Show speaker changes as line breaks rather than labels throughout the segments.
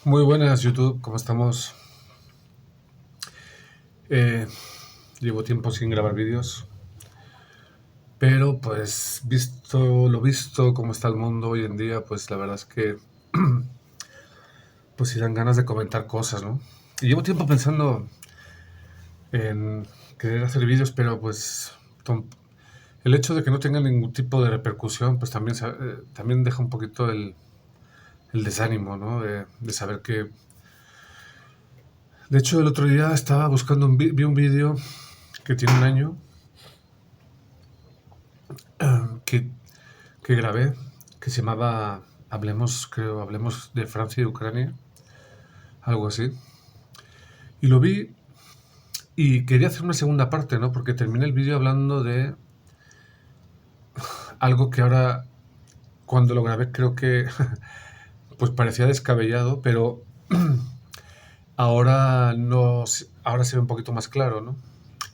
Muy buenas YouTube, ¿cómo estamos? Eh, Llevo tiempo sin grabar vídeos, pero pues visto lo visto, cómo está el mundo hoy en día, pues la verdad es que pues sí dan ganas de comentar cosas, ¿no? Y llevo tiempo pensando en querer hacer vídeos, pero pues el hecho de que no tengan ningún tipo de repercusión, pues también, también deja un poquito el desánimo, ¿no? De saber que... De hecho, el otro día estaba buscando vi un vídeo que tiene un año que que grabé, que se llamaba Hablemos, creo, Hablemos de Francia y Ucrania, algo así. Y lo vi y quería hacer una segunda parte, ¿no? Porque terminé el vídeo hablando de algo que ahora, cuando lo grabé, creo que pues parecía descabellado, pero ahora no, ahora se ve un poquito más claro, ¿no?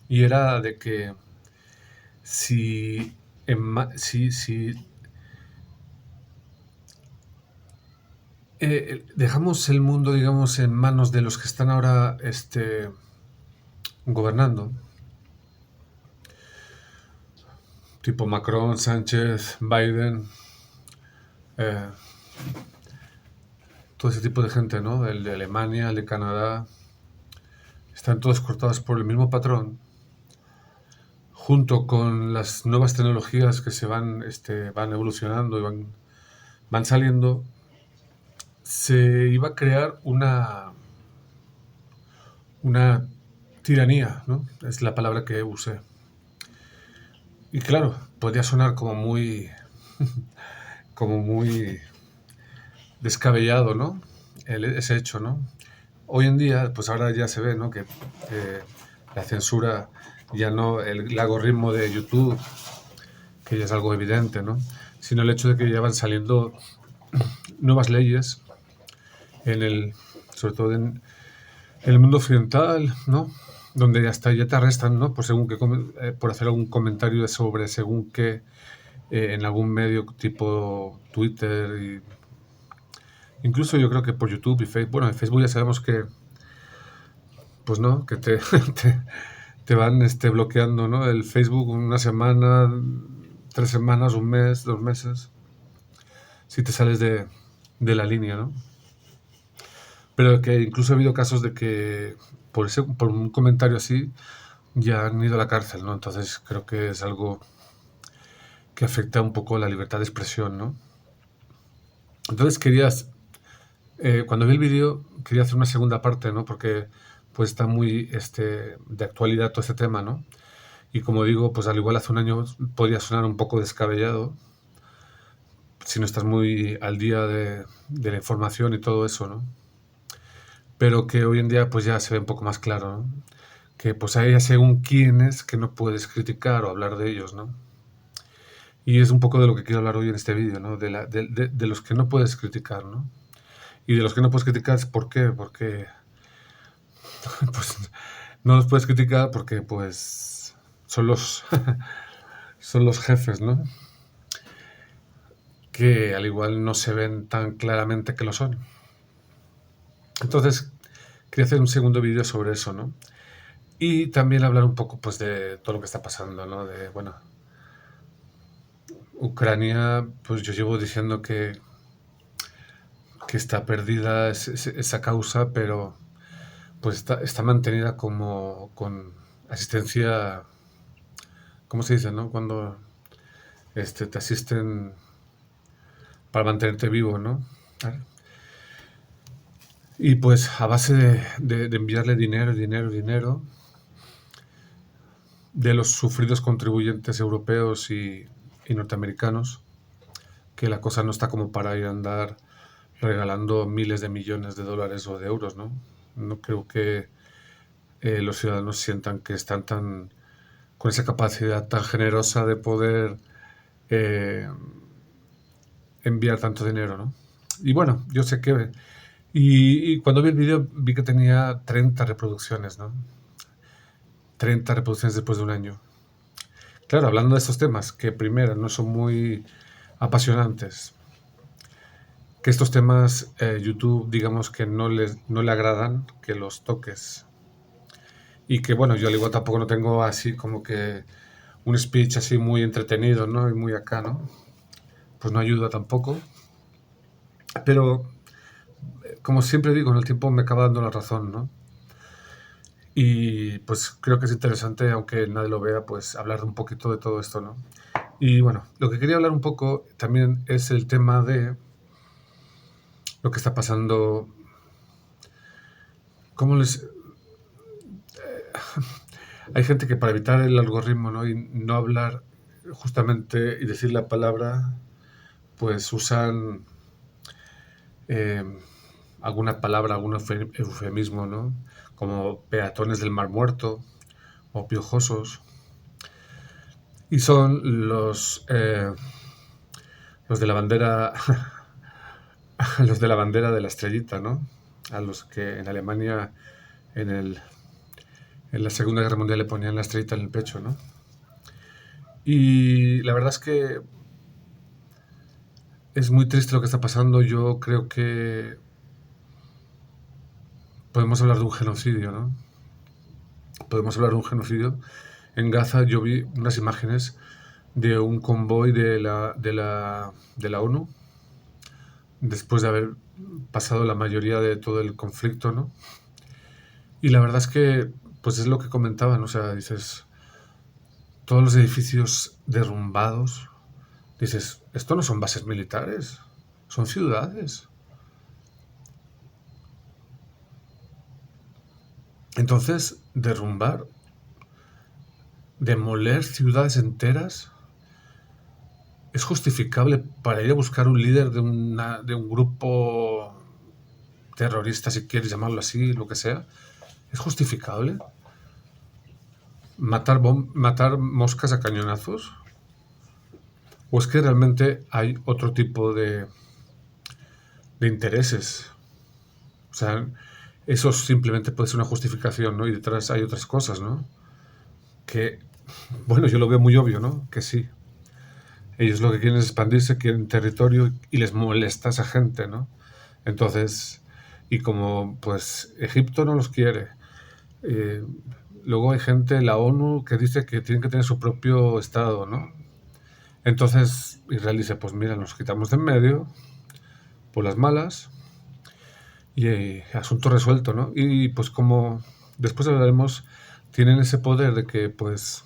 Y era de que si, si dejamos el mundo, digamos, en manos de los que están ahora gobernando, tipo Macron, Sánchez, Biden, eh, todo ese tipo de gente, ¿no? El de Alemania, el de Canadá, están todos cortados por el mismo patrón, junto con las nuevas tecnologías que se van, van evolucionando y van saliendo, se iba a crear una tiranía, ¿no? Es la palabra que usé. Y claro, podría sonar como muy descabellado, ¿no? Ese hecho, ¿no? Hoy en día, pues ahora ya se ve, ¿no? Que la censura ya no, el algoritmo de YouTube, que ya es algo evidente, ¿no? Sino el hecho de que ya van saliendo nuevas leyes en el, sobre todo en el mundo occidental, ¿no? Donde hasta ya te arrestan, ¿no? Por según que por hacer algún comentario sobre según que en algún medio tipo Twitter y incluso yo creo que por YouTube y Facebook, bueno, en Facebook ya sabemos que pues no, que te van bloqueando, ¿no? El Facebook una semana, 3 semanas, un mes, 2 meses, si te sales de la línea, ¿no? Pero que incluso ha habido casos de que por un comentario así ya han ido a la cárcel, ¿no? Entonces creo que es algo que afecta un poco la libertad de expresión, ¿no? Entonces cuando vi el vídeo, quería hacer una segunda parte, ¿no? Porque pues está muy de actualidad todo este tema, ¿no? Y como digo, pues al igual hace un año podría sonar un poco descabellado si no estás muy al día de la información y todo eso, ¿no? Pero que hoy en día pues ya se ve un poco más claro, ¿no? Que pues hay según quiénes que no puedes criticar o hablar de ellos, ¿no? Y es un poco de lo que quiero hablar hoy en este vídeo, ¿no? De los que no puedes criticar, ¿no? Y de los que no puedes criticar, ¿por qué? Porque pues no los puedes criticar porque pues son los son los jefes, ¿no? Que al igual no se ven tan claramente que lo son. Entonces, quería hacer un segundo vídeo sobre eso, ¿no? Y también hablar un poco, pues, de todo lo que está pasando, ¿no? De, bueno, Ucrania, pues yo llevo diciendo que está perdida esa causa, pero pues está mantenida como con asistencia, ¿cómo se dice, no? Cuando te asisten para mantenerte vivo, ¿no? Y pues a base de enviarle dinero, dinero, dinero, de los sufridos contribuyentes europeos y norteamericanos, que la cosa no está como para ir a andar regalando miles de millones de dólares o de euros, ¿no? No creo que los ciudadanos sientan que están con esa capacidad tan generosa de poder eh, enviar tanto dinero, ¿no? Y bueno, yo sé que... Y cuando vi el vídeo vi que tenía 30 reproducciones, ¿no? 30 reproducciones después de un año. Claro, hablando de estos temas, que primero no son muy apasionantes, que estos temas YouTube, digamos que no le agradan que los toques. Y que bueno, yo al igual tampoco no tengo así como que un speech así muy entretenido, ¿no? Y muy acá, ¿no? Pues no ayuda tampoco. Pero como siempre digo, en el tiempo me acaba dando la razón, ¿no? Y pues creo que es interesante, aunque nadie lo vea, pues hablar un poquito de todo esto, ¿no? Y bueno, lo que quería hablar un poco también es el tema de lo que está pasando, cómo les... Hay gente que para evitar el algoritmo, ¿no? Y no hablar justamente y decir la palabra, pues usan eh, alguna palabra, algún eufemismo, ¿no? Como peatones del Mar Muerto o piojosos. Y son los de la bandera, los de la bandera de la estrellita, ¿no? A los que en Alemania en, el, en la Segunda Guerra Mundial le ponían la estrellita en el pecho, ¿no? Y la verdad es que es muy triste lo que está pasando. Yo creo que podemos hablar de un genocidio, ¿no? Podemos hablar de un genocidio. En Gaza yo vi unas imágenes de un convoy de la ONU después de haber pasado la mayoría de todo el conflicto, ¿no? Y la verdad es que, pues es lo que comentaban, o sea, dices, todos los edificios derrumbados, dices, esto no son bases militares, son ciudades. Entonces, derrumbar, demoler ciudades enteras, es justificable para ir a buscar un líder de un grupo terrorista, si quieres llamarlo así, lo que sea. ¿Es justificable? ¿Matar moscas a cañonazos? ¿O es que realmente hay otro tipo de intereses? O sea, eso simplemente puede ser una justificación, ¿no? Y detrás hay otras cosas, ¿no? Que, bueno, yo lo veo muy obvio, ¿no? Que sí. Ellos lo que quieren es expandirse, quieren territorio y les molesta a esa gente, ¿no? Entonces, y como pues Egipto no los quiere, eh, luego hay gente, la ONU, que dice que tienen que tener su propio Estado, ¿no? Entonces Israel dice, pues mira, nos quitamos de en medio por las malas y asunto resuelto, ¿no? Y pues como después hablaremos, tienen ese poder de que pues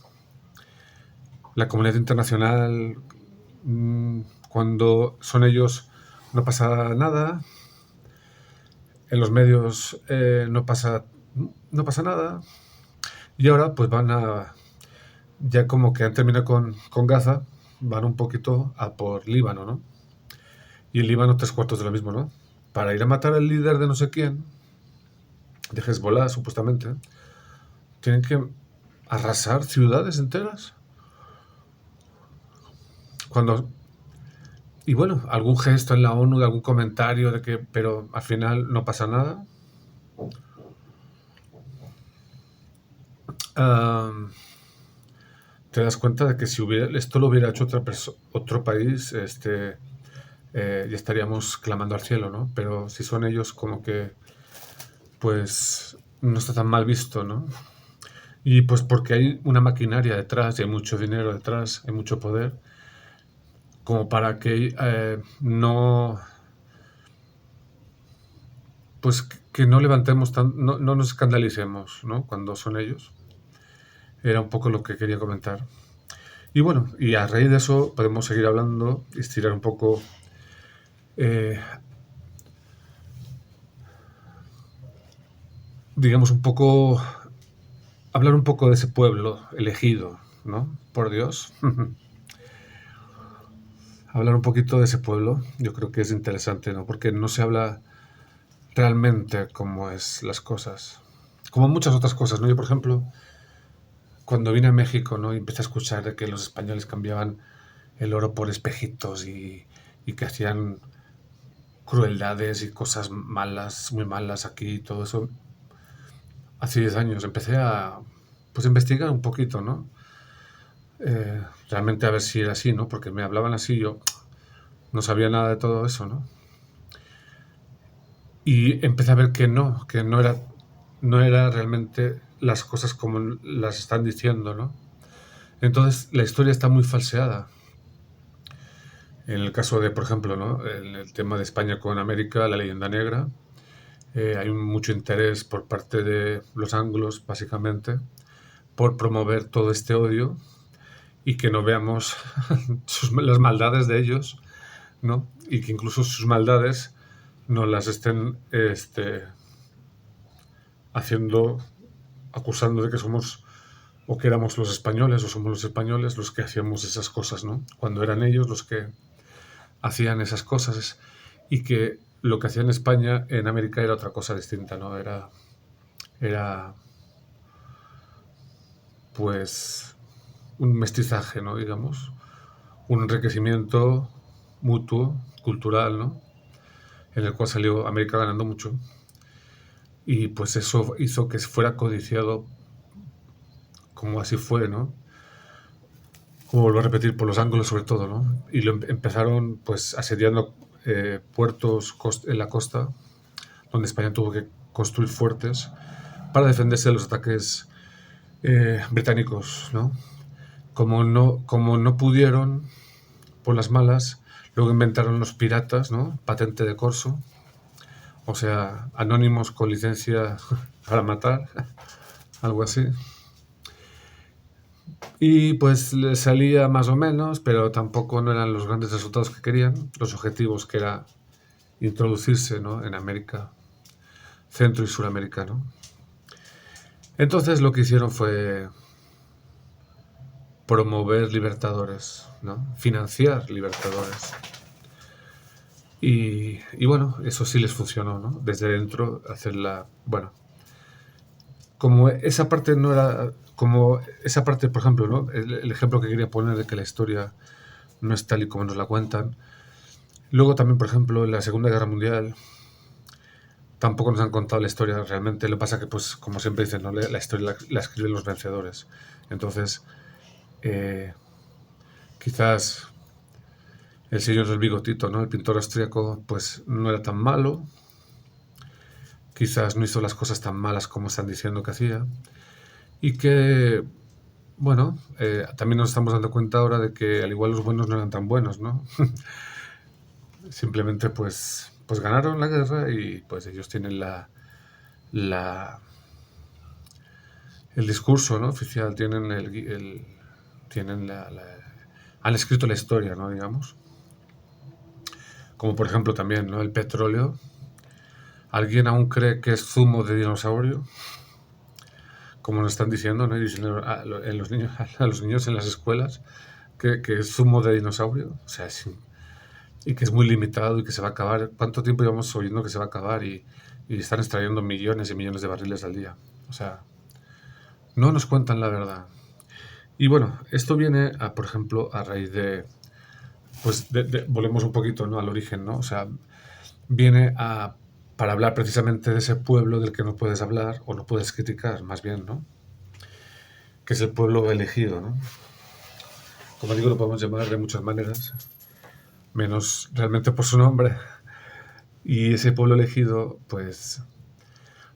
la comunidad internacional, cuando son ellos no pasa nada, en los medios no pasa nada, y ahora pues van a, ya como que han terminado con Gaza, van un poquito a por Líbano, ¿no? Y en Líbano 3/4 de lo mismo, ¿no? Para ir a matar al líder de no sé quién, de Hezbollah supuestamente, tienen que arrasar ciudades enteras. Cuando Y bueno, algún gesto en la ONU, algún comentario de que, pero al final no pasa nada. Am, Te das cuenta de que si esto lo hubiera hecho otro país, ya estaríamos clamando al cielo, ¿no? Pero si son ellos, como que, pues, no está tan mal visto, ¿no? Y pues porque hay una maquinaria detrás, y hay mucho dinero detrás, hay mucho poder, como para que no, pues que no levantemos no nos escandalicemos, ¿no? Cuando son ellos. Era un poco lo que quería comentar. Y bueno, y a raíz de eso podemos seguir hablando y estirar un poco, eh, digamos un poco, hablar un poco de ese pueblo elegido, ¿no? Por Dios. Hablar un poquito de ese pueblo, yo creo que es interesante, ¿no? Porque no se habla realmente cómo es las cosas. Como muchas otras cosas, ¿no? Yo, por ejemplo, cuando vine a México, ¿no? Y empecé a escuchar de que los españoles cambiaban el oro por espejitos y que hacían crueldades y cosas malas, muy malas aquí y todo eso. Hace 10 años empecé a pues investigar un poquito, ¿no? Realmente a ver si era así, ¿no? Porque me hablaban así, yo no sabía nada de todo eso, ¿no? Y empecé a ver que no era realmente las cosas como las están diciendo, ¿no? Entonces la historia está muy falseada. En el caso de, por ejemplo, ¿no? El tema de España con América, la leyenda negra, hay mucho interés por parte de los anglos, básicamente, por promover todo este odio y que no veamos las maldades de ellos, ¿no? Y que incluso sus maldades no las estén haciendo, acusando de que somos o que éramos los españoles o somos los españoles los que hacíamos esas cosas, ¿no? Cuando eran ellos los que hacían esas cosas y que lo que hacía en España, en América era otra cosa distinta, ¿no? Era pues un mestizaje, ¿no? Digamos, un enriquecimiento mutuo, cultural, ¿no? En el cual salió América ganando mucho y pues eso hizo que fuera codiciado como así fue, ¿no? Como vuelvo a repetir, por los ángulos sobre todo, ¿no? Y empezaron pues asediando puertos en la costa, donde España tuvo que construir fuertes para defenderse de los ataques británicos, ¿no? Como no pudieron, por las malas, luego inventaron los piratas, ¿no? Patente de corso, o sea, anónimos con licencia para matar, algo así. Y pues les salía más o menos, pero tampoco no eran los grandes resultados que querían, los objetivos que era introducirse, ¿no? En América, Centro y Suramérica, ¿no? Entonces lo que hicieron fue promover libertadores, ¿no? Financiar libertadores. Y bueno, eso sí les funcionó, ¿no? Desde dentro hacerla, bueno, como esa parte no era, como esa parte, por ejemplo, ¿no? El ejemplo que quería poner de que la historia no es tal y como nos la cuentan. Luego también, por ejemplo, en la Segunda Guerra Mundial tampoco nos han contado la historia realmente. Lo que pasa que, pues, como siempre dicen, ¿no? La historia la escriben los vencedores. Entonces, eh, quizás el señor del bigotito, ¿no? El pintor austríaco, pues no era tan malo. Quizás no hizo las cosas tan malas como están diciendo que hacía. Y que, bueno, también nos estamos dando cuenta ahora de que al igual los buenos no eran tan buenos, ¿no? Simplemente, pues ganaron la guerra y pues ellos tienen la el discurso, ¿no? Oficial, tienen han escrito la historia, ¿no? Digamos. Como por ejemplo también, ¿no? El petróleo. ¿Alguien aún cree que es zumo de dinosaurio? Como nos están diciendo, ¿no? Y dicen a los niños en las escuelas que es zumo de dinosaurio. O sea, y que es muy limitado y que se va a acabar. ¿Cuánto tiempo llevamos oyendo que se va a acabar y están extrayendo millones y millones de barriles al día? O sea, no nos cuentan la verdad. Y bueno, esto viene, por ejemplo, a raíz de, pues, volvemos un poquito, ¿no? Al origen, ¿no? O sea, viene para hablar precisamente de ese pueblo del que no puedes hablar o no puedes criticar, más bien, ¿no? Que es el pueblo elegido, ¿no? Como digo, lo podemos llamar de muchas maneras, menos realmente por su nombre. Y ese pueblo elegido, pues,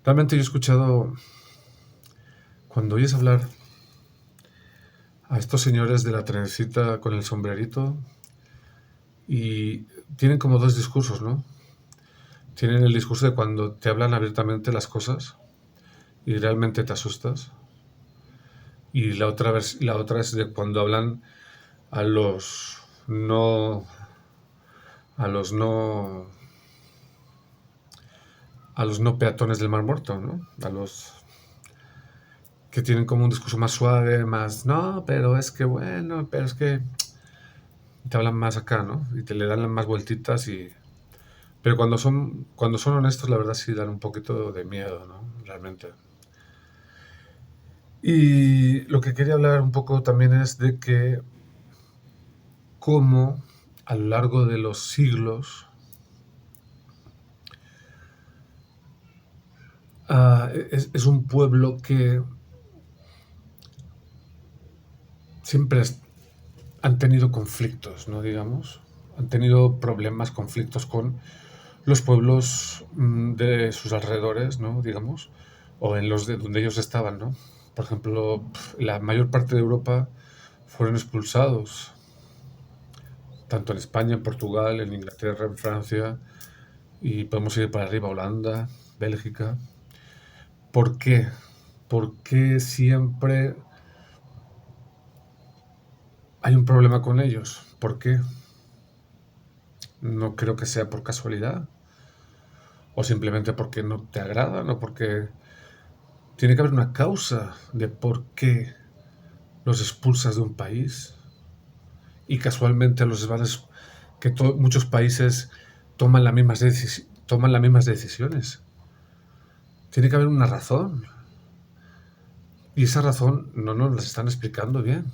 realmente yo he escuchado, cuando oyes hablar a estos señores de la trencita con el sombrerito, y tienen como dos discursos, ¿no? Tienen el discurso de cuando te hablan abiertamente las cosas y realmente te asustas. Y la otra es de cuando hablan a los no, a los no, a los no peatones del Mar Muerto, ¿no? A los que tienen como un discurso más suave, más, no, pero es que bueno, pero es que te hablan más acá, ¿no? Y te le dan más vueltitas pero cuando son honestos, la verdad sí dan un poquito de miedo, ¿no? Realmente. Y lo que quería hablar un poco también es de que cómo a lo largo de los siglos es un pueblo que siempre han tenido conflictos, ¿no? Digamos, han tenido problemas, conflictos con los pueblos de sus alrededores, ¿no? Digamos, o en los de donde ellos estaban, ¿no? Por ejemplo, la mayor parte de Europa fueron expulsados, tanto en España, en Portugal, en Inglaterra, en Francia, y podemos ir para arriba, Holanda, Bélgica. ¿Por qué? ¿Por qué siempre hay un problema con ellos? ¿Por qué? No creo que sea por casualidad, o simplemente porque no te agradan, o porque tiene que haber una causa de por qué los expulsas de un país y casualmente los van que muchos países toman toman las mismas decisiones. Tiene que haber una razón. Y esa razón no nos la están explicando bien.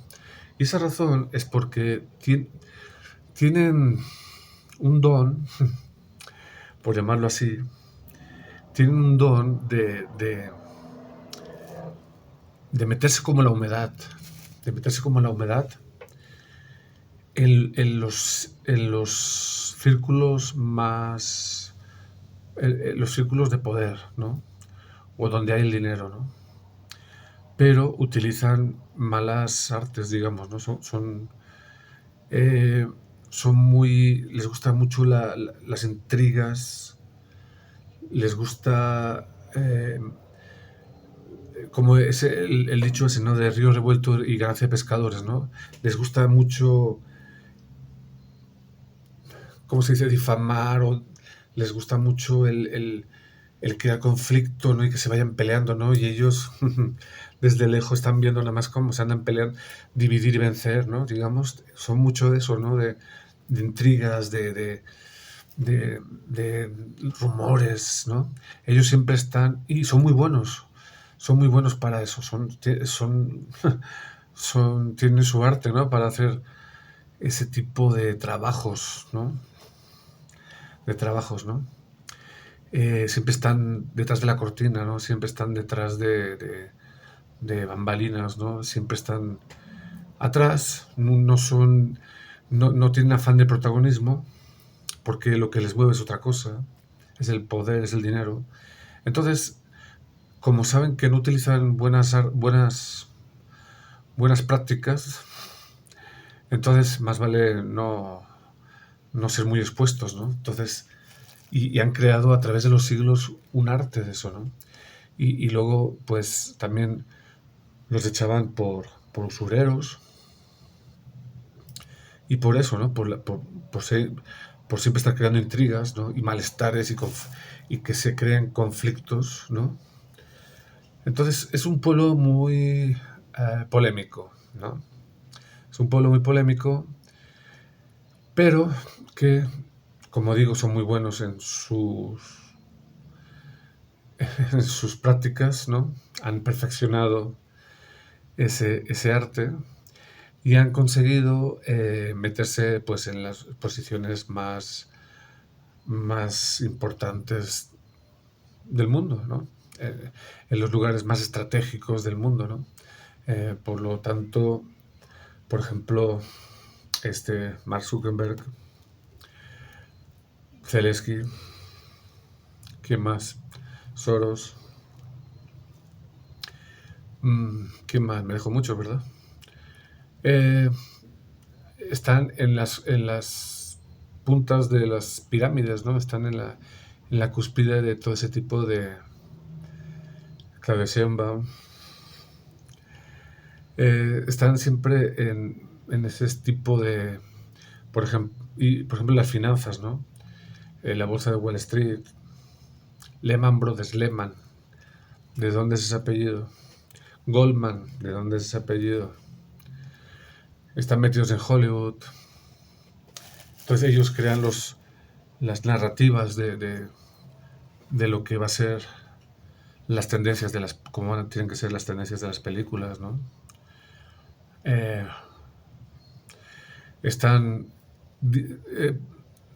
Y esa razón es porque tienen un don, por llamarlo así, tienen un don de meterse como la humedad, de meterse como la humedad en los círculos más, los círculos de poder, ¿no? O donde hay el dinero, ¿no? Pero utilizan malas artes, digamos, ¿no? Eh, son muy, les gustan mucho las intrigas, les gusta, como es el dicho ese, ¿no? De río revuelto y ganancia de pescadores, ¿no? Les gusta mucho, ¿cómo se dice? Difamar, o les gusta mucho el crear conflicto, ¿no? Y que se vayan peleando, ¿no? Y ellos desde lejos están viendo nada más cómo se andan peleando, dividir y vencer, ¿no? Digamos, son mucho de eso, ¿no? De intrigas, de rumores, ¿no? Ellos siempre están, y son muy buenos para eso, tienen su arte, ¿no? Para hacer ese tipo de trabajos, ¿no? ¿no? Siempre están detrás de la cortina, ¿no? Siempre están detrás de bambalinas, ¿no? Siempre están atrás, no tienen afán de protagonismo, porque lo que les mueve es otra cosa, es el poder, es el dinero. Entonces, como saben que no utilizan buenas prácticas, entonces más vale no ser muy expuestos, ¿no? Entonces, y han creado a través de los siglos un arte de eso, ¿no? Y luego, pues también los echaban por usureros y por eso, ¿no? Por siempre estar creando intrigas, ¿no? Y malestares y que se creen conflictos, ¿no? Entonces es un pueblo muy polémico, ¿no? Es un pueblo muy polémico, pero que, como digo, son muy buenos en sus prácticas, ¿no? Han perfeccionado ese arte y han conseguido meterse pues en las posiciones más importantes del mundo, ¿no? En los lugares más estratégicos del mundo, ¿no? Por lo tanto, por ejemplo, Mark Zuckerberg, Zelensky, ¿quién más? Soros, ¿quién más? Me dejó mucho, ¿verdad? Están en las puntas de las pirámides, ¿no? Están en la cúspide de todo ese tipo de Claudia Sheinbaum. Están siempre en ese tipo de, por ejemplo, las finanzas, ¿no? La bolsa de Wall Street, Lehman Brothers, Lehman, ¿de dónde es ese apellido? Goldman, ¿de dónde es ese apellido? Están metidos en Hollywood. Entonces ellos crean las narrativas de lo que va a ser las tendencias cómo tienen que ser las tendencias de las películas, ¿no?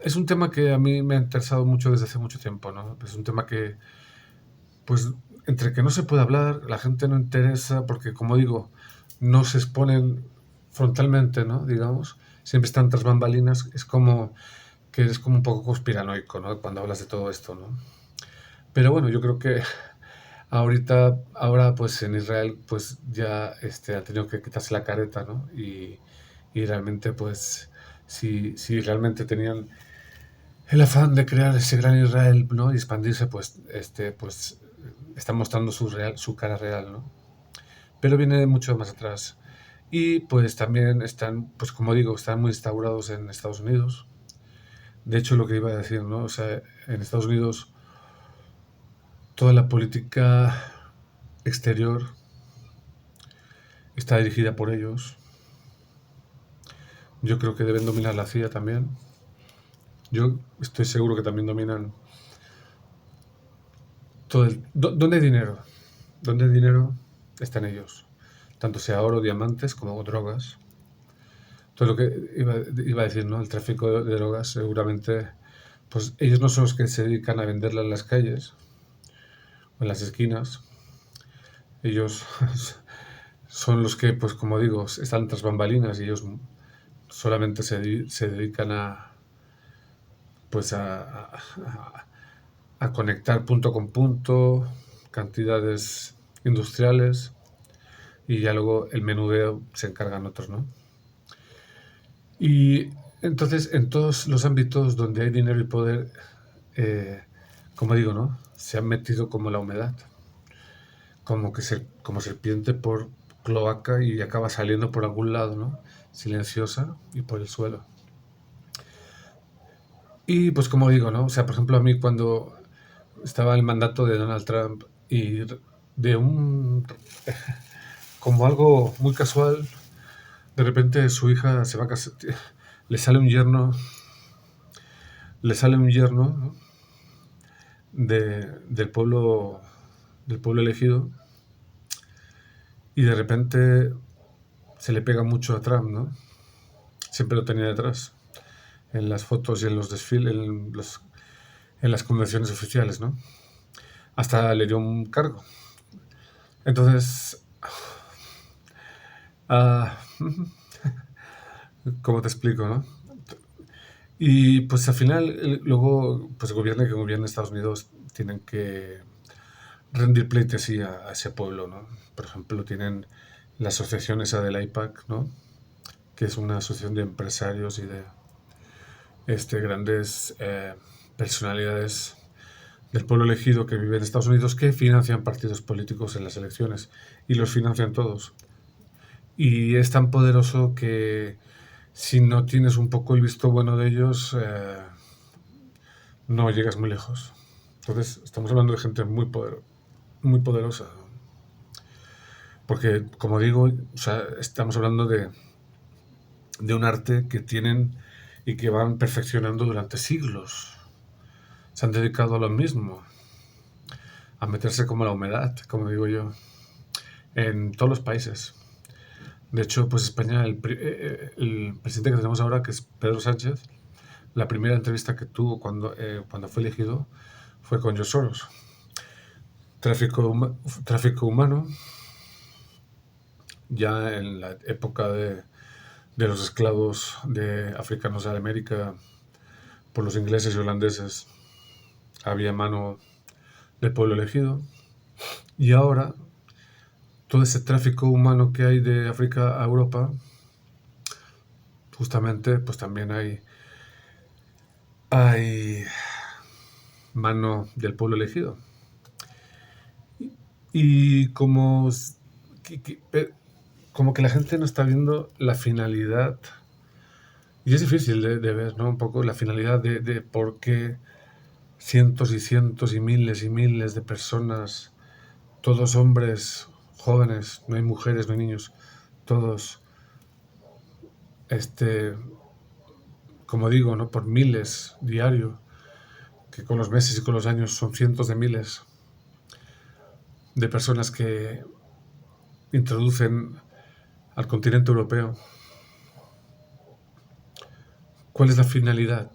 Es un tema que a mí me ha interesado mucho desde hace mucho tiempo, ¿no? Es un tema que, pues, entre que no se puede hablar, la gente no interesa, porque, como digo, no se exponen frontalmente, ¿no? Digamos, siempre están tras bambalinas. Es como que eres como un poco conspiranoico, ¿no? Cuando hablas de todo esto, ¿no? Pero bueno, yo creo que ahora pues en Israel pues ya han tenido que quitarse la careta, ¿no? Y realmente pues si realmente tenían el afán de crear ese gran Israel, ¿no? Y expandirse, pues pues están mostrando su cara real, ¿no? Pero viene mucho más atrás. Y pues también están, pues como digo, están muy instaurados en Estados Unidos. De hecho, lo que iba a decir, ¿no? O sea, en Estados Unidos toda la política exterior está dirigida por ellos. Yo creo que deben dominar la CIA también. Yo estoy seguro que también dominan todo ¿Dónde hay dinero? ¿Dónde hay dinero? Están ellos. Tanto sea oro, diamantes como drogas. Todo lo que iba a decir, ¿no? El tráfico de drogas seguramente, pues ellos no son los que se dedican a venderla en las calles o en las esquinas. Ellos son los que, pues como digo, están tras bambalinas y ellos solamente se dedican a, pues a conectar punto con punto, cantidades industriales y ya luego el menudeo se encargan otros, ¿no? Y entonces en todos los ámbitos donde hay dinero y poder, eh, como digo, ¿no? Se han metido como la humedad, como serpiente por cloaca y acaba saliendo por algún lado, ¿no? Silenciosa y por el suelo. Y pues como digo, ¿no? O sea, por ejemplo, a mí cuando estaba el mandato de Donald Trump y de como algo muy casual, de repente su hija se va a casar, le sale un yerno, le sale un yerno, ¿no? Del pueblo elegido, y de repente se le pega mucho a Trump, ¿no? Siempre lo tenía detrás, en las fotos y en los desfiles, en las convenciones oficiales, ¿no? Hasta le dio un cargo. Entonces, ah, ¿cómo te explico, no? Y pues al final, luego, pues el que gobierna Estados Unidos tienen que rendir pleitesía a ese pueblo, ¿no? Por ejemplo, tienen la asociación esa del AIPAC, ¿no? Que es una asociación de empresarios y de grandes personalidades del pueblo elegido que vive en Estados Unidos que financian partidos políticos en las elecciones y los financian todos. Y es tan poderoso que si no tienes un poco el visto bueno de ellos, no llegas muy lejos. Entonces, estamos hablando de gente muy poderosa. Porque, como digo, o sea, estamos hablando de un arte que tienen y que van perfeccionando durante siglos. Se han dedicado a lo mismo, a meterse como la humedad, como digo yo, en todos los países. De hecho, pues España, el presidente que tenemos ahora, que es Pedro Sánchez, la primera entrevista que tuvo cuando fue elegido fue con George Soros. Tráfico humano, ya en la época de los esclavos de africanos de América por los ingleses y holandeses, había mano del pueblo elegido. Y ahora, todo ese tráfico humano que hay de África a Europa, justamente, pues también hay mano del pueblo elegido. Y como que la gente no está viendo la finalidad, y es difícil de ver, ¿no? Un poco la finalidad de por qué cientos y cientos y miles de personas, todos hombres jóvenes, no hay mujeres, no hay niños, todos, como digo, ¿no? Por miles diario, que con los meses y con los años son cientos de miles de personas que introducen al continente europeo. ¿Cuál es la finalidad?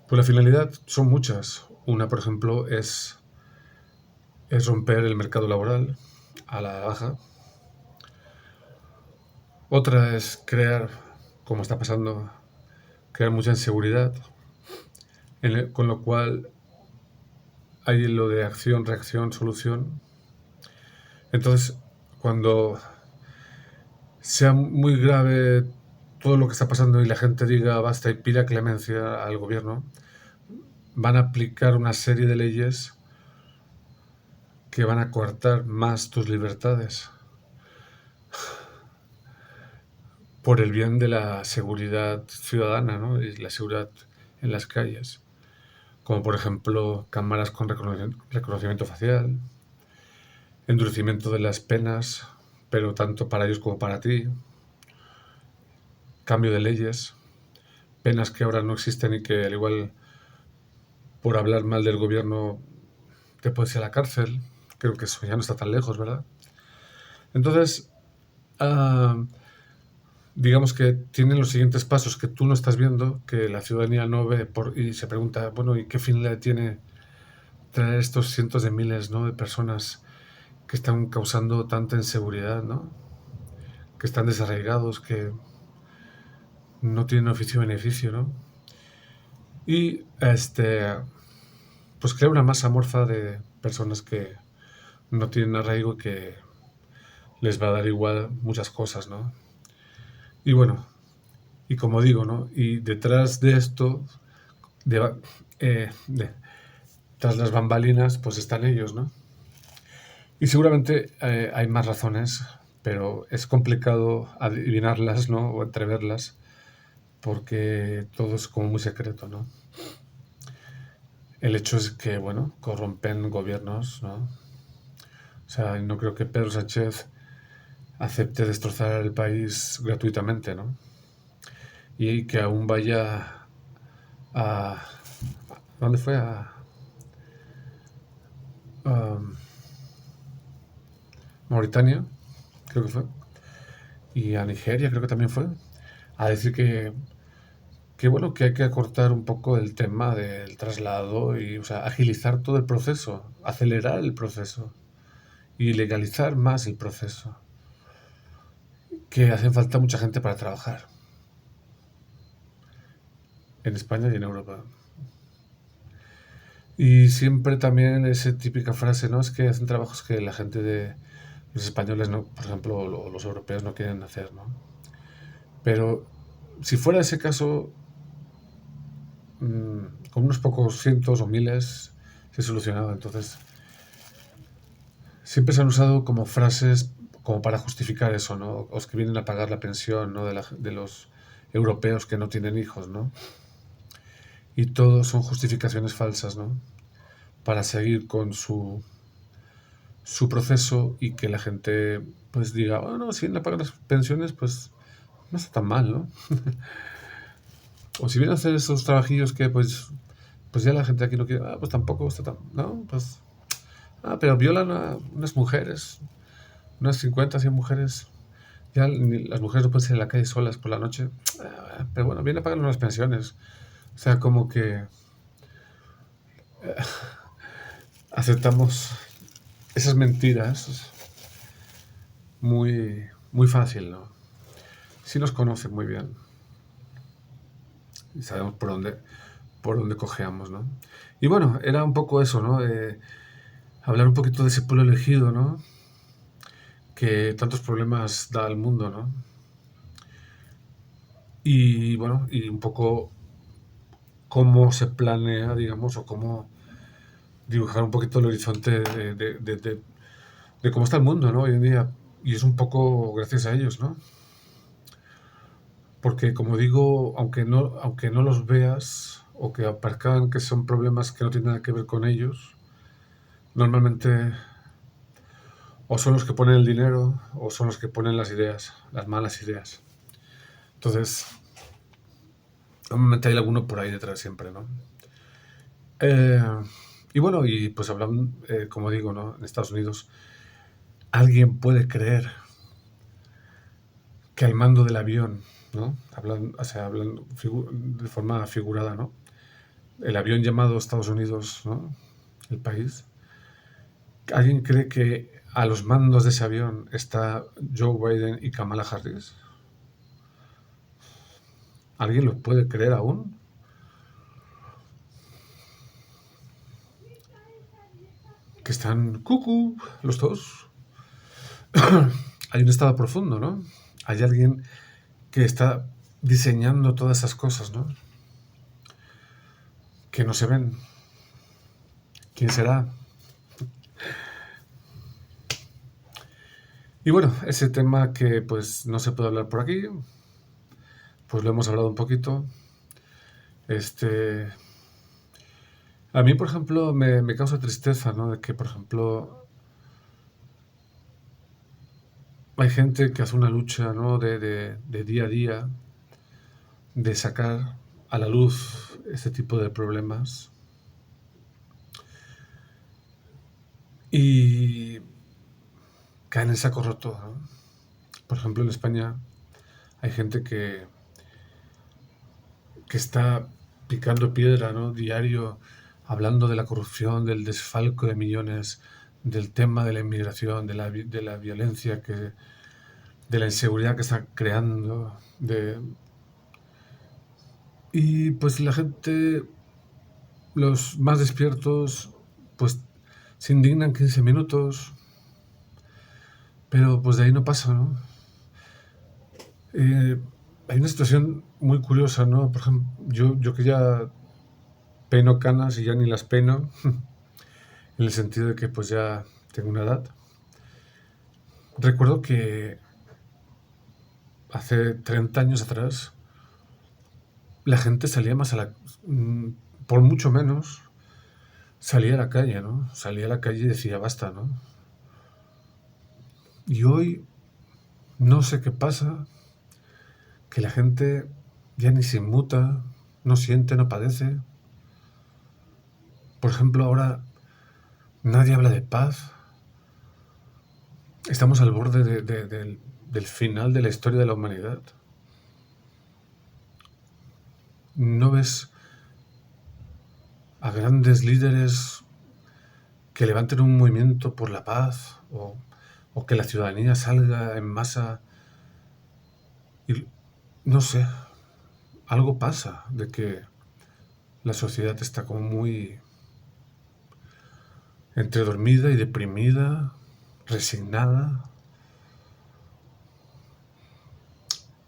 Pues la finalidad son muchas. Una, por ejemplo, es romper el mercado laboral a la baja. Otra es crear, como está pasando, crear mucha inseguridad, con lo cual hay lo de acción, reacción, solución. Entonces, cuando sea muy grave todo lo que está pasando y la gente diga basta y pida clemencia al gobierno, van a aplicar una serie de leyes que van a coartar más tus libertades por el bien de la seguridad ciudadana, ¿no? Y la seguridad en las calles, como por ejemplo cámaras con reconocimiento facial, endurecimiento de las penas, pero tanto para ellos como para ti, cambio de leyes, penas que ahora no existen y que al igual por hablar mal del gobierno te puedes ir a la cárcel. Creo que eso ya no está tan lejos, ¿verdad? Entonces, ah, digamos que tienen los siguientes pasos que tú no estás viendo, que la ciudadanía no ve y se pregunta, bueno, ¿y qué finalidad tiene traer estos cientos de miles, ¿no?, de personas que están causando tanta inseguridad, ¿no?, que están desarraigados, que no tienen oficio y beneficio, ¿no? Y pues crea una masa amorfa de personas que no tienen arraigo y que les va a dar igual muchas cosas, ¿no? Y bueno, y como digo, ¿no? Y detrás de esto, de, tras las bambalinas, pues están ellos, ¿no? Y seguramente hay más razones, pero es complicado adivinarlas, ¿no?, o entreverlas, porque todo es como muy secreto, ¿no? El hecho es que, bueno, corrompen gobiernos, ¿no? O sea, no creo que Pedro Sánchez acepte destrozar el país gratuitamente, ¿no? Y que aún vaya a... ¿Dónde fue? A Mauritania, creo que fue. Y a Nigeria, creo que también fue. A decir que bueno, que hay que acortar un poco el tema del traslado y, o sea, agilizar todo el proceso, acelerar el proceso y legalizar más el proceso, que hacen falta mucha gente para trabajar en España y en Europa. Y siempre también esa típica frase, ¿no? Es que hacen trabajos que la gente de los españoles, no, por ejemplo, los europeos no quieren hacer, ¿no? Pero si fuera ese caso, con unos pocos cientos o miles se solucionaba. Entonces, siempre se han usado como frases como para justificar eso, ¿no? Los que vienen a pagar la pensión, ¿no?, de los europeos que no tienen hijos, ¿no? Y todo son justificaciones falsas, ¿no?, para seguir con su proceso y que la gente pues diga, bueno, si vienen a pagar las pensiones, pues no está tan mal, ¿no? O si vienen a hacer esos trabajillos que pues ya la gente aquí no quiere, pues tampoco está tan, ¿no? Pues, pero violan a unas mujeres, unas 50, 100 mujeres. Ya las mujeres no pueden salir a la calle solas por la noche. Pero bueno, viene a pagar unas pensiones. O sea, como que aceptamos esas mentiras muy, muy fácil, ¿no? Sí nos conocen muy bien y sabemos por dónde cojeamos, ¿no? Y bueno, era un poco eso, ¿no? Hablar un poquito de ese pueblo elegido, ¿no?, que tantos problemas da al mundo, ¿no? Y bueno, y un poco cómo se planea, digamos, o cómo dibujar un poquito el horizonte de cómo está el mundo, ¿no?, hoy en día. Y es un poco gracias a ellos, ¿no? Porque, como digo, aunque no los veas o que aparcan que son problemas que no tienen nada que ver con ellos, normalmente o son los que ponen el dinero o son los que ponen las ideas, las malas ideas. Entonces, normalmente hay alguno por ahí detrás siempre, ¿no? Eh, y bueno, y pues hablando, como digo, ¿no?, en Estados Unidos, alguien puede creer que al mando del avión, ¿no?, o sea, hablan de forma figurada, ¿no?, el avión llamado Estados Unidos, ¿no?, el país, ¿alguien cree que a los mandos de ese avión está Joe Biden y Kamala Harris? ¿Alguien lo puede creer aún? Que están cucú los dos. Hay un estado profundo, ¿no? Hay alguien que está diseñando todas esas cosas, ¿no? Que no se ven. ¿Quién será? Y bueno, ese tema que pues no se puede hablar por aquí, pues lo hemos hablado un poquito. A mí, por ejemplo, me causa tristeza, ¿no? De que, por ejemplo, hay gente que hace una lucha, ¿no? De día a día, de sacar a la luz este tipo de problemas. Y caen en saco roto, ¿no? Por ejemplo, en España hay gente que está picando piedra, ¿no? Diario, hablando de la corrupción, del desfalco de millones, del tema de la inmigración, de la violencia, de la inseguridad que está creando. Y pues la gente, los más despiertos, pues se indignan 15 minutos, pero pues de ahí no pasa, ¿no? Eh, Hay una situación muy curiosa, ¿no? Por ejemplo, yo que ya peino canas y ya ni las peino, en el sentido de que pues ya tengo una edad. Recuerdo que hace 30 años atrás la gente salía más por mucho menos, salía a la calle, ¿no? Salía a la calle y decía basta, ¿no? Y hoy no sé qué pasa, que la gente ya ni se inmuta, no siente, no padece. Por ejemplo, ahora nadie habla de paz. Estamos al borde del final de la historia de la humanidad. ¿No ves a grandes líderes que levanten un movimiento por la paz o que la ciudadanía salga en masa? Y no sé, algo pasa de que la sociedad está como muy entre dormida y deprimida, resignada.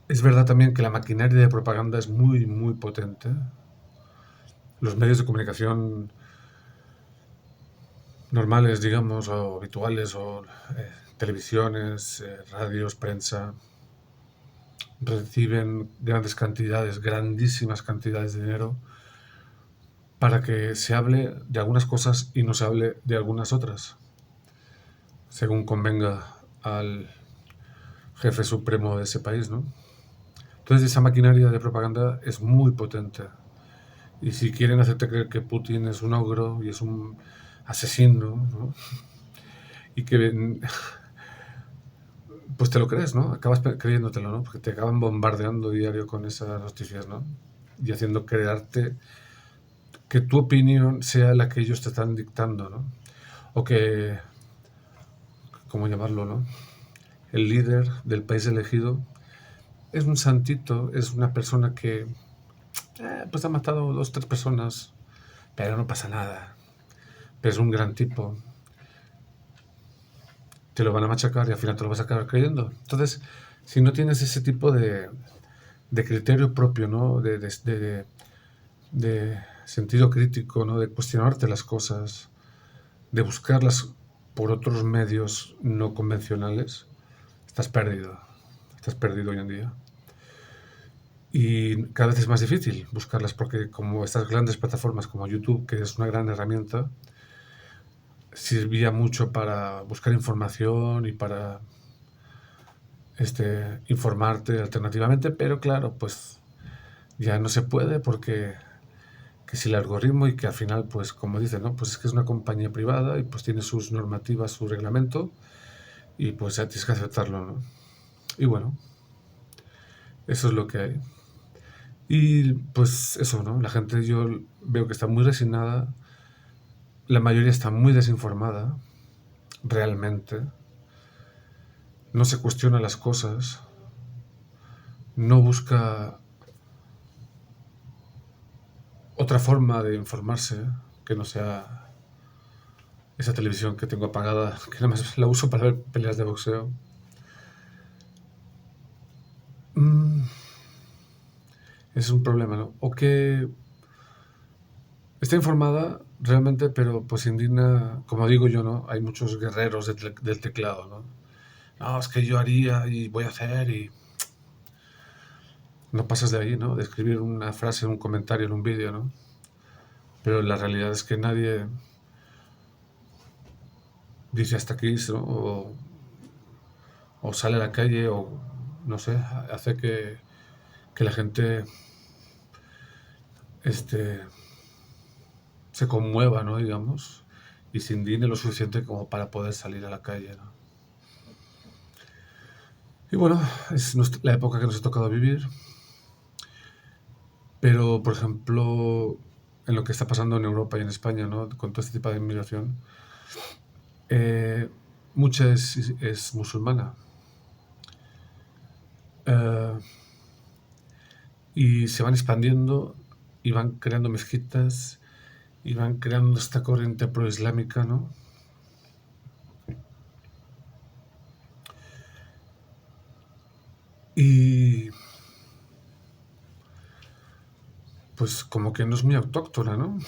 Es verdad también que la maquinaria de propaganda es muy, muy potente. Los medios de comunicación normales, digamos, o habituales, o televisiones, radios, prensa, reciben grandes cantidades, grandísimas cantidades de dinero para que se hable de algunas cosas y no se hable de algunas otras, según convenga al jefe supremo de ese país, ¿no? Entonces esa maquinaria de propaganda es muy potente. Y si quieren hacerte creer que Putin es un ogro y es un asesino, ¿no? Y que pues te lo crees, ¿no? Acabas creyéndotelo, ¿no? Porque te acaban bombardeando diario con esas noticias, ¿no? Y haciendo crearte que tu opinión sea la que ellos te están dictando, ¿no? O que, ¿cómo llamarlo, no? El líder del país elegido es un santito, es una persona que, pues ha matado 2, 3 personas, pero no pasa nada. Pero es un gran tipo. Te lo van a machacar y al final te lo vas a acabar creyendo. Entonces, si no tienes ese tipo de criterio propio, ¿no? De sentido crítico, ¿no? De cuestionarte las cosas, de buscarlas por otros medios no convencionales, estás perdido. Estás perdido hoy en día. Y cada vez es más difícil buscarlas porque como estas grandes plataformas como YouTube, que es una gran herramienta, servía mucho para buscar información y para informarte alternativamente, pero claro, pues ya no se puede porque que si el algoritmo y que al final, pues como dicen, ¿no? Pues es que es una compañía privada y pues tiene sus normativas, su reglamento y pues ya tienes que aceptarlo, ¿no? Y bueno, eso es lo que hay. Y pues eso, ¿no? La gente yo veo que está muy resignada, la mayoría está muy desinformada, realmente, no se cuestiona las cosas, no busca otra forma de informarse que no sea esa televisión que tengo apagada, que nada más la uso para ver peleas de boxeo. Mm, es un problema, ¿no? O que está informada realmente, pero pues indigna, como digo yo, ¿no? Hay muchos guerreros del teclado, ¿no? No, es que yo haría y voy a hacer y no pasas de ahí, ¿no? De escribir una frase en un comentario en un vídeo, ¿no? Pero la realidad es que nadie dice hasta aquí, ¿no? O sale a la calle o, no sé, hace que la gente este, se conmueva, ¿no? Digamos, y se indigne lo suficiente como para poder salir a la calle, ¿no? Y bueno, es la época que nos ha tocado vivir, pero por ejemplo, en lo que está pasando en Europa y en España, ¿no? Con todo este tipo de inmigración, eh, mucha es musulmana. Eh, y se van expandiendo y van creando mezquitas y van creando esta corriente proislámica, ¿no? Y pues como que no es muy autóctona, ¿no?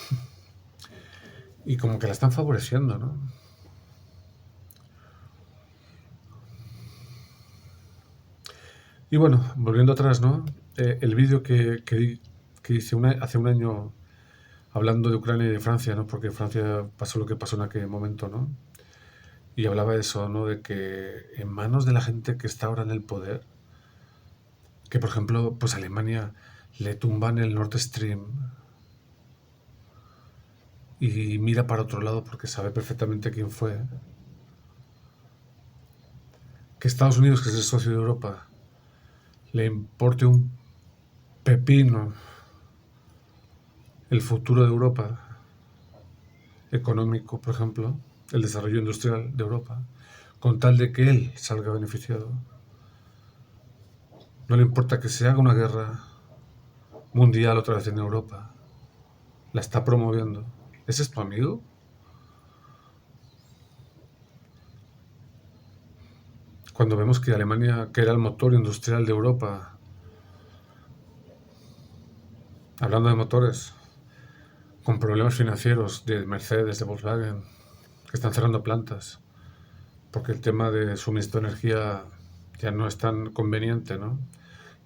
Y como que la están favoreciendo, ¿no? Y bueno, volviendo atrás, ¿no? El vídeo que hice hace un año hablando de Ucrania y de Francia, ¿no? Porque Francia pasó lo que pasó en aquel momento, ¿no? Y hablaba de eso, ¿no? De que en manos de la gente que está ahora en el poder, que por ejemplo, pues Alemania le tumban el Nord Stream y mira para otro lado porque sabe perfectamente quién fue. Que Estados Unidos, que es el socio de Europa, le importe un pepino el futuro de Europa, económico, por ejemplo, el desarrollo industrial de Europa, con tal de que él salga beneficiado. No le importa que se haga una guerra mundial otra vez en Europa. La está promoviendo. ¿Ese es tu amigo? Cuando vemos que Alemania, que era el motor industrial de Europa, hablando de motores, con problemas financieros de Mercedes, de Volkswagen, que están cerrando plantas, porque el tema de suministro de energía ya no es tan conveniente, ¿no?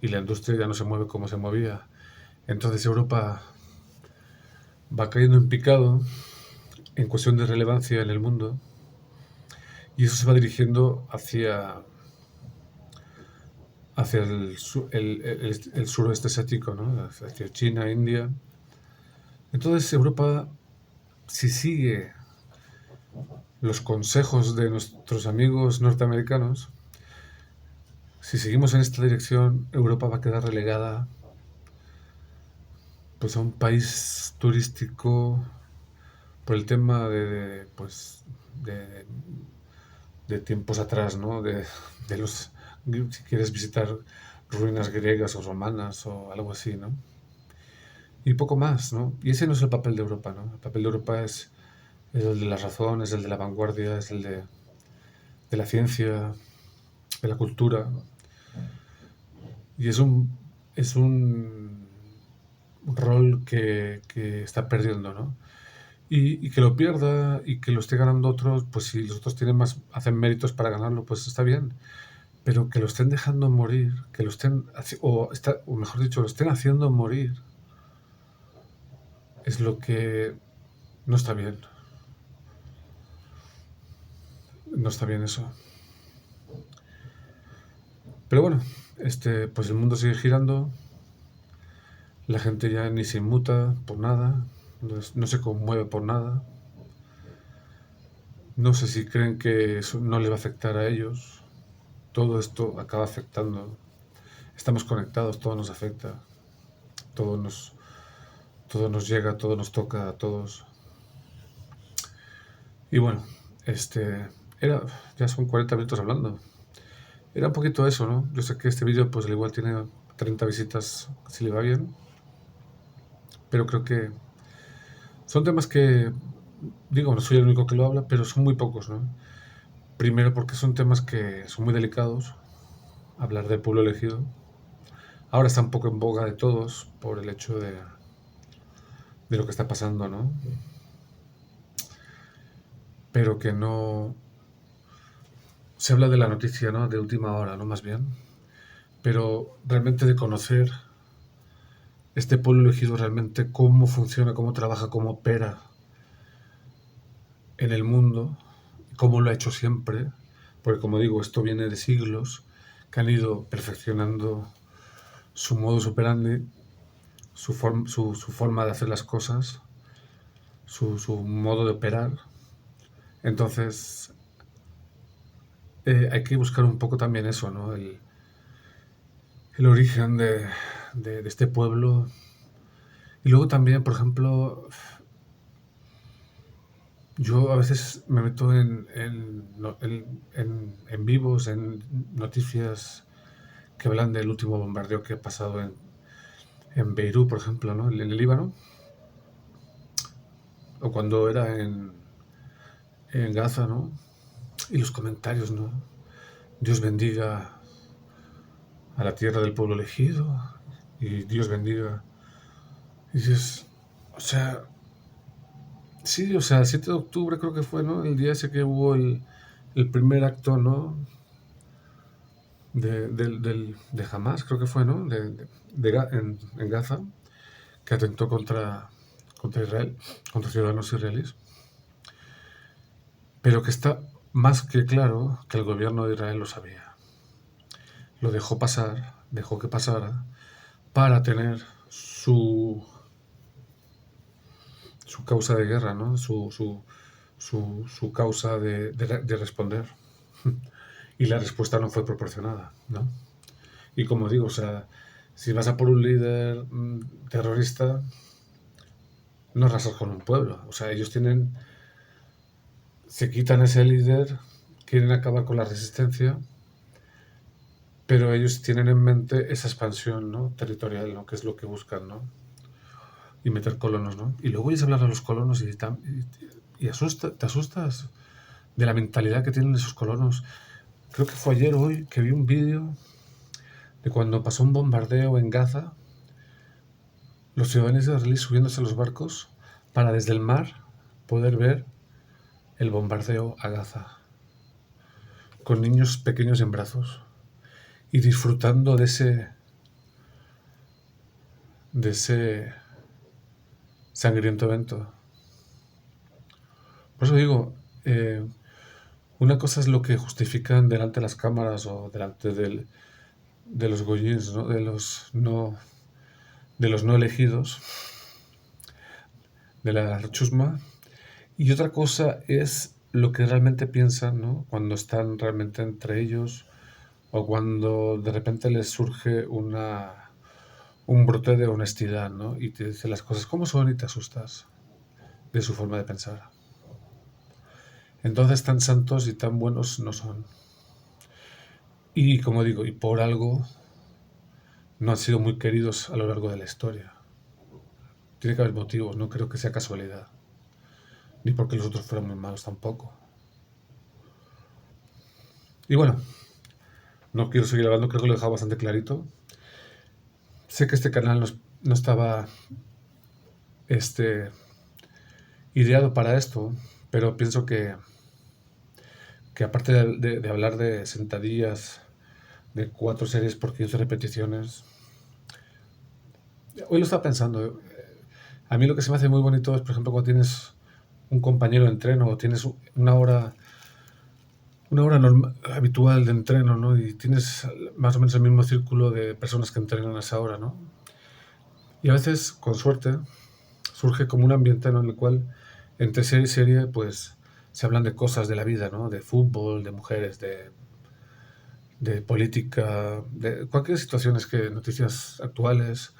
Y la industria ya no se mueve como se movía. Entonces Europa va cayendo en picado en cuestión de relevancia en el mundo y eso se va dirigiendo hacia el suroeste asiático, ¿no? Hacia China, India. Entonces Europa, si sigue los consejos de nuestros amigos norteamericanos, si seguimos en esta dirección, Europa va a quedar relegada pues a un país turístico por el tema pues de, de tiempos atrás, ¿no? De los si quieres visitar ruinas griegas o romanas o algo así, ¿no? Y poco más, ¿no? Y ese no es el papel de Europa, ¿no? El papel de Europa es el de la razón, es el de la vanguardia, es el de la ciencia, de la cultura. Y es un rol que está perdiendo, ¿no? Y que lo pierda y que lo esté ganando otros, pues si los otros tienen más, hacen méritos para ganarlo, pues está bien. Pero que lo estén dejando morir, que lo estén, o mejor dicho, lo estén haciendo morir, es lo que no está bien. No está bien eso. Pero bueno, pues el mundo sigue girando, la gente ya ni se inmuta por nada, no se conmueve por nada. No sé si creen que eso no les va a afectar a ellos. Todo esto acaba afectando. Estamos conectados, todo nos afecta, todo nos, todo nos llega, todo nos toca a todos. Y bueno, este, ya son 40 minutos hablando. Era un poquito eso, ¿no? Yo sé que este vídeo pues al igual tiene 30 visitas si le va bien. pero creo que son temas que, digo, no soy el único que lo habla, pero son muy pocos, ¿no? Primero porque son temas que son muy delicados, hablar del pueblo elegido. Ahora está un poco en boga de todos por el hecho de lo que está pasando, ¿no? Pero que no... Se habla de la noticia, ¿no? De última hora, ¿no? Más bien. Pero realmente de conocer este pueblo elegido realmente, cómo funciona, cómo trabaja, cómo opera en el mundo, cómo lo ha hecho siempre, porque como digo, esto viene de siglos que han ido perfeccionando su modus operandi, su forma de hacer las cosas, su modo de operar. Entonces, hay que buscar un poco también eso, ¿no? El origen de este pueblo. Y luego también, por ejemplo, yo a veces me meto en vivos, en noticias que hablan del último bombardeo que ha pasado en Beirut, por ejemplo, ¿no? En el Líbano, o cuando era en Gaza, ¿no? Y los comentarios, ¿no? Dios bendiga a la tierra del pueblo elegido, y Dios bendiga. Y dices, o sea, sí, o sea, el 7 de octubre creo que fue, ¿no? El día ese que hubo el primer acto, ¿no? De Hamas, creo que fue, ¿no? En Gaza, que atentó contra Israel, contra ciudadanos israelíes. Pero que está más que claro que el gobierno de Israel lo sabía. Lo dejó pasar, dejó que pasara, para tener su causa de guerra, ¿no? Su causa de responder. Y la respuesta no fue proporcionada, ¿no? Y como digo, o sea, si vas a por un líder terrorista, no arrasas con un pueblo. O sea, ellos se quitan ese líder, quieren acabar con la resistencia, pero ellos tienen en mente esa expansión, ¿no? Territorial, ¿no? Que es lo que buscan, ¿no? Y meter colonos, ¿no? Y luego oyes hablar a los colonos y te asustas de la mentalidad que tienen esos colonos. Creo que fue ayer o hoy que vi un vídeo de cuando pasó un bombardeo en Gaza, los ciudadanos israelíes subiéndose a los barcos para desde el mar poder ver el bombardeo a Gaza, con niños pequeños en brazos y disfrutando de ese sangriento evento. Por eso digo, una cosa es lo que justifican delante de las cámaras o delante de los goyins, ¿no? De los no elegidos, de la chusma, y otra cosa es lo que realmente piensan, ¿no? Cuando están realmente entre ellos o cuando de repente les surge un brote de honestidad, ¿no? Y te dice las cosas como son y te asustas de su forma de pensar. Entonces tan santos y tan buenos no son. Y como digo, y por algo no han sido muy queridos a lo largo de la historia. Tiene que haber motivos, no creo que sea casualidad. Ni porque los otros fueran muy malos tampoco. Y bueno, no quiero seguir hablando, creo que lo he dejado bastante clarito. Sé que este canal no estaba ideado para esto, pero pienso que aparte de hablar de sentadillas, de 4 series por 15 repeticiones, hoy lo estaba pensando. A mí lo que se me hace muy bonito es, por ejemplo, cuando tienes un compañero de entreno o tienes una hora habitual de entreno, ¿no? Y tienes más o menos el mismo círculo de personas que entrenan a esa hora, ¿no? Y a veces, con suerte, surge como un ambiente, ¿no? En el cual entre serie y serie, pues, se hablan de cosas de la vida, ¿no? De fútbol, de mujeres, de política, de cualquier situación, noticias actuales.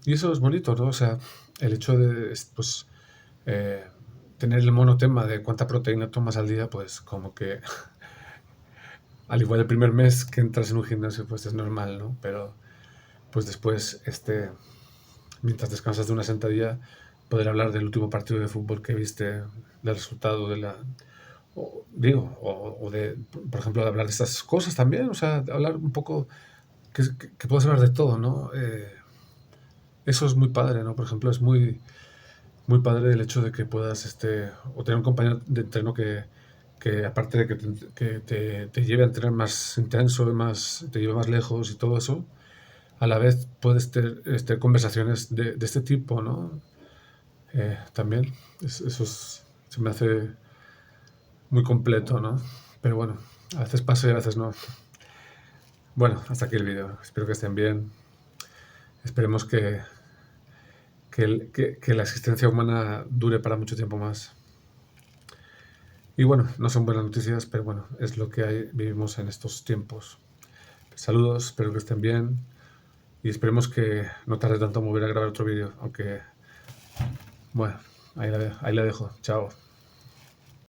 Y eso es bonito, ¿no? O sea, el hecho de, pues, eh, tener el monotema de cuánta proteína tomas al día, pues, como que, al igual el primer mes que entras en un gimnasio, pues es normal, ¿no? Pero, pues después, mientras descansas de una sentadilla, poder hablar del último partido de fútbol que viste, del resultado de la... o de, por ejemplo, de hablar de estas cosas también, o sea, de hablar un poco, que puedas hablar de todo, ¿no? Eso es muy padre, ¿no? Por ejemplo, es muy padre el hecho de que puedas, o tener un compañero de entreno que aparte de que te lleve a entrenar más intenso, te lleve más lejos y todo eso, a la vez puedes tener conversaciones de este tipo, ¿no? También, se me hace muy completo, ¿no? Pero bueno, a veces pasa y a veces no. Bueno, hasta aquí el vídeo. Espero que estén bien. Esperemos que la existencia humana dure para mucho tiempo más. Y bueno, no son buenas noticias, pero bueno, es lo que hay, vivimos en estos tiempos. Saludos, espero que estén bien y esperemos que no tarde tanto en volver a grabar otro vídeo, aunque bueno, ahí la dejo. Chao.